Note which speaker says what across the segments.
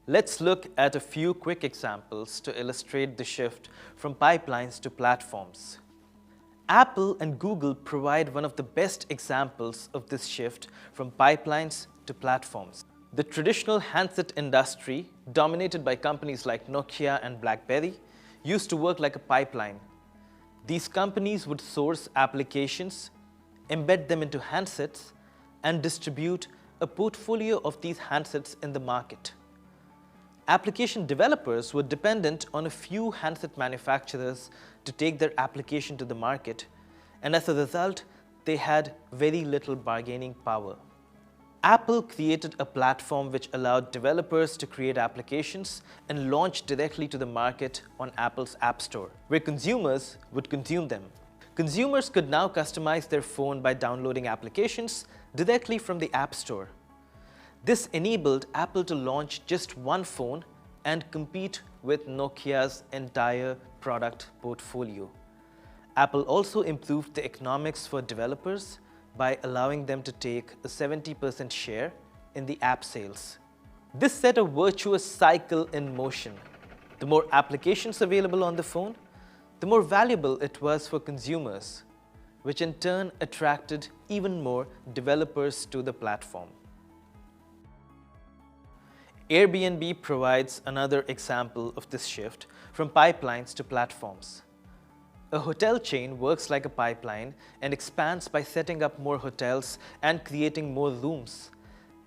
Speaker 1: Let's look at a few quick examples to illustrate the shift from pipelines to platforms. Apple and Google provide one of the best examples of this shift from pipelines to platforms. The traditional handset industry, dominated by companies like Nokia and BlackBerry, used to work like a pipeline. These companies would source applications, embed them into handsets, and distribute a portfolio of these handsets in the market. Application developers were dependent on a few handset manufacturers to take their application to the market, and as a result, they had very little bargaining power. Apple created a platform which allowed developers to create applications and launch directly to the market on Apple's App Store, where consumers would consume them. Consumers could now customize their phone by downloading applications directly from the App Store. This enabled Apple to launch just one phone and compete with Nokia's entire product portfolio. Apple also improved the economics for developers by allowing them to take a 70% share in the app sales. This set a virtuous cycle in motion. The more applications available on the phone, the more valuable it was for consumers, which in turn attracted even more developers to the platform. Airbnb provides another example of this shift from pipelines to platforms. A hotel chain works like a pipeline and expands by setting up more hotels and creating more rooms.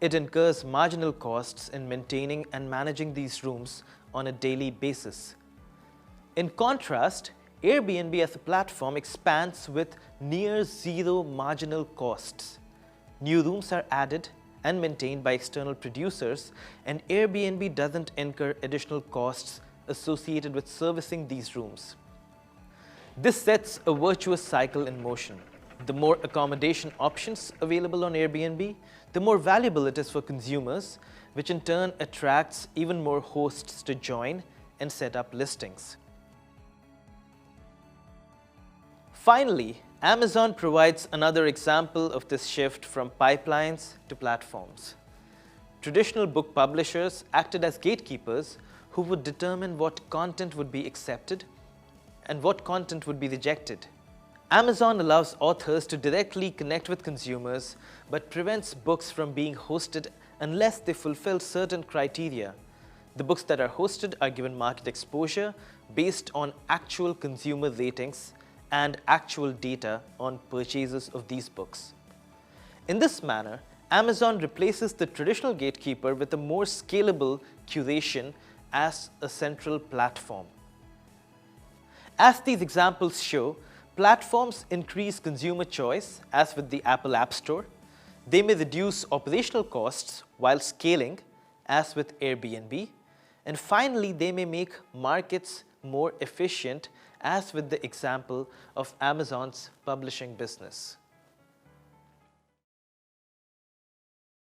Speaker 1: It incurs marginal costs in maintaining and managing these rooms on a daily basis. In contrast, Airbnb as a platform expands with near zero marginal costs. New rooms are added and maintained by external producers, and Airbnb doesn't incur additional costs associated with servicing these rooms. This sets a virtuous cycle in motion. The more accommodation options available on Airbnb, the more valuable it is for consumers, which in turn attracts even more hosts to join and set up listings. Finally, Amazon provides another example of this shift from pipelines to platforms. Traditional book publishers acted as gatekeepers who would determine what content would be accepted and what content would be rejected. Amazon allows authors to directly connect with consumers but prevents books from being hosted unless they fulfill certain criteria. The books that are hosted are given market exposure based on actual consumer ratings and actual data on purchases of these books. In this manner, Amazon replaces the traditional gatekeeper with a more scalable curation as a central platform. As these examples show, platforms increase consumer choice, as with the Apple App Store. They may reduce operational costs while scaling, as with Airbnb. And finally, they may make markets more efficient, as with the example of Amazon's publishing business.